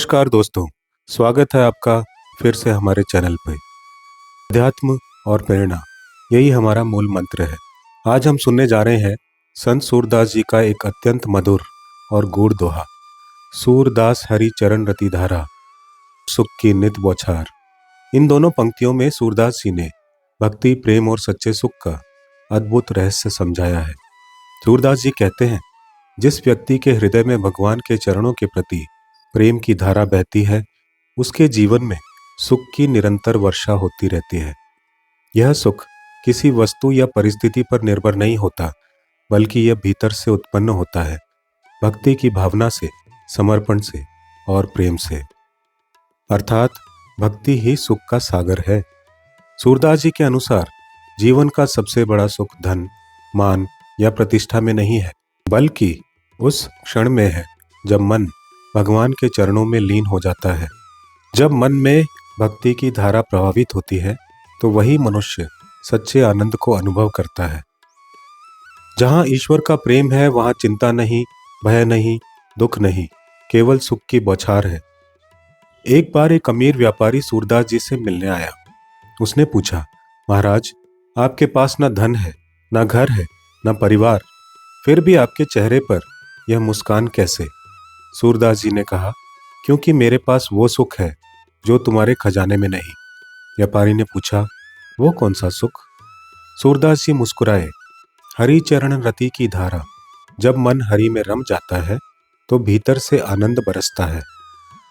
नमस्कार दोस्तों, स्वागत है आपका फिर से हमारे चैनल पे। अध्यात्म और प्रेरणा, यही हमारा मूल मंत्र है। आज हम सुनने जा रहे हैं संत सूरदास जी का एक अत्यंत मधुर और गूढ़ दोहा। सूरदास हरि चरण रति धारा, सुख की नित बौछार। इन दोनों पंक्तियों में सूरदास जी ने भक्ति, प्रेम और सच्चे सुख का अद्भुत रहस्य समझाया है। सूरदास जी कहते हैं, जिस व्यक्ति के हृदय में भगवान के चरणों के प्रति प्रेम की धारा बहती है, उसके जीवन में सुख की निरंतर वर्षा होती रहती है। यह सुख किसी वस्तु या परिस्थिति पर निर्भर नहीं होता, बल्कि यह भीतर से उत्पन्न होता है, भक्ति की भावना से, समर्पण से और प्रेम से। अर्थात भक्ति ही सुख का सागर है। सूरदास जी के अनुसार जीवन का सबसे बड़ा सुख धन, मान या प्रतिष्ठा में नहीं है, बल्कि उस क्षण में है जब मन भगवान के चरणों में लीन हो जाता है। जब मन में भक्ति की धारा प्रभावित होती है, तो वही मनुष्य सच्चे आनंद को अनुभव करता है। जहाँ ईश्वर का प्रेम है, वहाँ चिंता नहीं, भय नहीं, दुख नहीं, केवल सुख की बौछार है। एक बार एक अमीर व्यापारी सूरदास जी से मिलने आया। उसने पूछा, महाराज, आपके पास न धन है, न घर है, न परिवार, फिर भी आपके चेहरे पर यह मुस्कान कैसे? सूरदास जी ने कहा, क्योंकि मेरे पास वो सुख है जो तुम्हारे खजाने में नहीं। व्यापारी ने पूछा, वो कौन सा सुख? सूरदास जी मुस्कुराए, हरि चरण रति की धारा। जब मन हरि में रम जाता है, तो भीतर से आनंद बरसता है,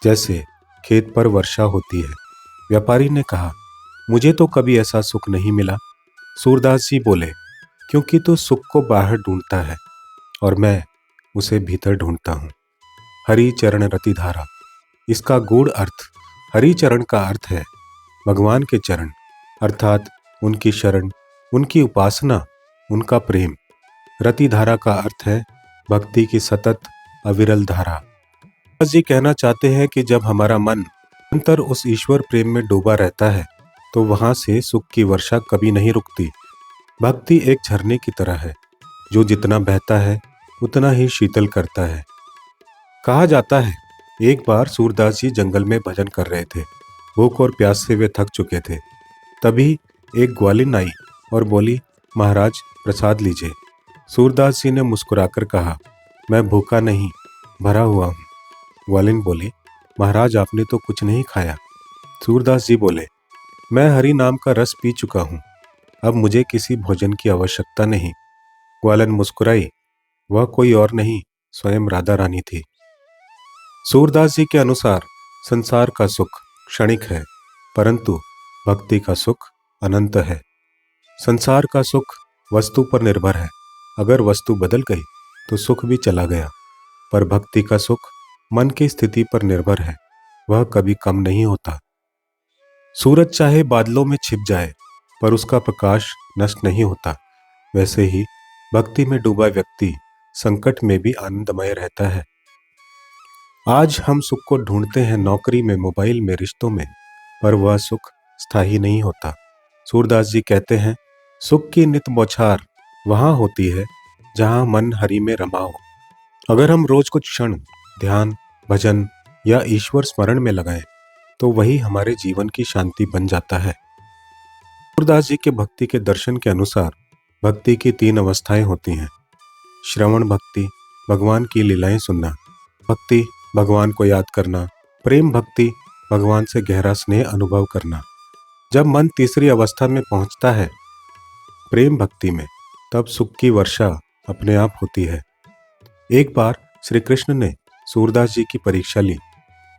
जैसे खेत पर वर्षा होती है। व्यापारी ने कहा, मुझे तो कभी ऐसा सुख नहीं मिला। सूरदास जी बोले, क्योंकि तू सुख को बाहर ढूंढता है और मैं उसे भीतर ढूंढता हूँ। हरि चरण रति धारा, इसका गूढ़ अर्थ, हरि चरण का अर्थ है भगवान के चरण, अर्थात उनकी शरण, उनकी उपासना, उनका प्रेम। रति धारा का अर्थ है भक्ति की सतत अविरल धारा। सूरदास जी कहना चाहते हैं कि जब हमारा मन निरंतर उस ईश्वर प्रेम में डूबा रहता है, तो वहां से सुख की वर्षा कभी नहीं रुकती। भक्ति एक झरने की तरह है, जो जितना बहता है उतना ही शीतल करता है। कहा जाता है, एक बार सूरदास जी जंगल में भजन कर रहे थे। भूख और प्यास से वे थक चुके थे। तभी एक ग्वालिन आई और बोली, महाराज, प्रसाद लीजिए। सूरदास जी ने मुस्कुराकर कहा, मैं भूखा नहीं, भरा हुआ हूँ। ग्वालिन बोली, महाराज, आपने तो कुछ नहीं खाया। सूरदास जी बोले, मैं हरि नाम का रस पी चुका हूँ, अब मुझे किसी भोजन की आवश्यकता नहीं। ग्वालिन मुस्कुराई। वह कोई और नहीं, स्वयं राधा रानी थी। सूरदास जी के अनुसार संसार का सुख क्षणिक है, परंतु भक्ति का सुख अनंत है। संसार का सुख वस्तु पर निर्भर है, अगर वस्तु बदल गई तो सुख भी चला गया। पर भक्ति का सुख मन की स्थिति पर निर्भर है, वह कभी कम नहीं होता। सूरज चाहे बादलों में छिप जाए, पर उसका प्रकाश नष्ट नहीं होता। वैसे ही भक्ति में डूबा व्यक्ति संकट में भी आनंदमय रहता है। आज हम सुख को ढूंढते हैं नौकरी में, मोबाइल में, रिश्तों में, पर वह सुख स्थायी नहीं होता। सूरदास जी कहते हैं, सुख की नित बौछार वहाँ होती है जहाँ मन हरि में रमा हो। अगर हम रोज कुछ क्षण ध्यान, भजन या ईश्वर स्मरण में लगाएं, तो वही हमारे जीवन की शांति बन जाता है। सूरदास जी के भक्ति के दर्शन के अनुसार भक्ति की 3 अवस्थाएं होती हैं। श्रवण भक्ति, भगवान की लीलाएं सुनना। भक्ति, भगवान को याद करना। प्रेम भक्ति, भगवान से गहरा स्नेह अनुभव करना। जब मन तीसरी अवस्था में पहुंचता है, प्रेम भक्ति में, तब सुख की वर्षा अपने आप होती है। एक बार श्री कृष्ण ने सूरदास जी की परीक्षा ली।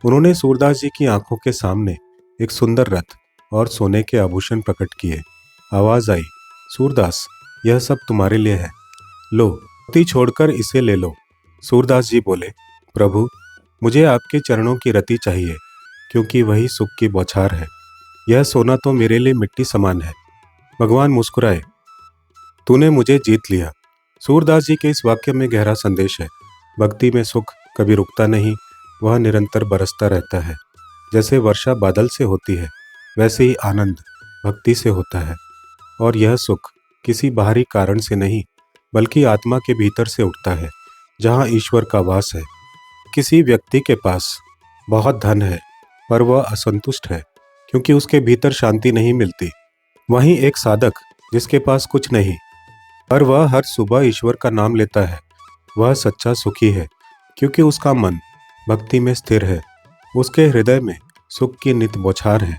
उन्होंने सूरदास जी की आंखों के सामने एक सुंदर रथ और सोने के आभूषण प्रकट किए। आवाज आई, सूरदास, यह सब तुम्हारे लिए है, लो, भक्ति छोड़कर इसे ले लो। सूरदास जी बोले, प्रभु, मुझे आपके चरणों की रति चाहिए, क्योंकि वही सुख की बौछार है। यह सोना तो मेरे लिए मिट्टी समान है। भगवान मुस्कुराए, तूने मुझे जीत लिया। सूरदास जी के इस वाक्य में गहरा संदेश है। भक्ति में सुख कभी रुकता नहीं, वह निरंतर बरसता रहता है। जैसे वर्षा बादल से होती है, वैसे ही आनंद भक्ति से होता है। और यह सुख किसी बाहरी कारण से नहीं, बल्कि आत्मा के भीतर से उठता है, जहाँ ईश्वर का वास है। किसी व्यक्ति के पास बहुत धन है, पर वह असंतुष्ट है क्योंकि उसके भीतर शांति नहीं मिलती। वहीं एक साधक जिसके पास कुछ नहीं, पर वह हर सुबह ईश्वर का नाम लेता है, वह सच्चा सुखी है क्योंकि उसका मन भक्ति में स्थिर है। उसके हृदय में सुख की नित बौछार है।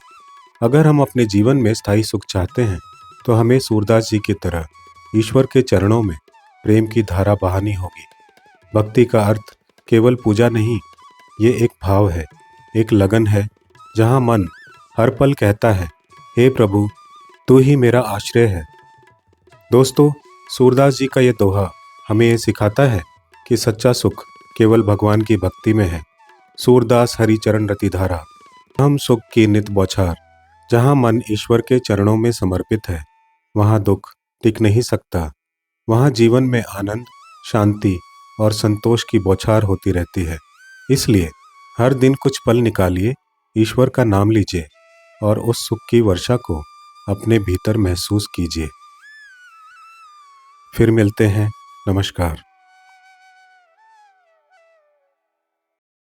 अगर हम अपने जीवन में स्थायी सुख चाहते हैं तो हमें सूरदास जी की तरह ईश्वर के चरणों में प्रेम की धारा बहानी होगी। भक्ति का अर्थ केवल पूजा नहीं, ये एक भाव है, एक लगन है, जहाँ मन हर पल कहता है, हे प्रभु, तू ही मेरा आश्रय है। दोस्तों, सूरदास जी का ये दोहा हमें ये सिखाता है कि सच्चा सुख केवल भगवान की भक्ति में है। सूरदास हरि चरण रति धारा, हम सुख की नित बौछार। जहाँ मन ईश्वर के चरणों में समर्पित है, वहाँ दुख टिक नहीं सकता। वहाँ जीवन में आनंद, शांति और संतोष की बौछार होती रहती है। इसलिए हर दिन कुछ पल निकालिए, ईश्वर का नाम लीजिए और उस सुख की वर्षा को अपने भीतर महसूस कीजिए। फिर मिलते हैं। नमस्कार।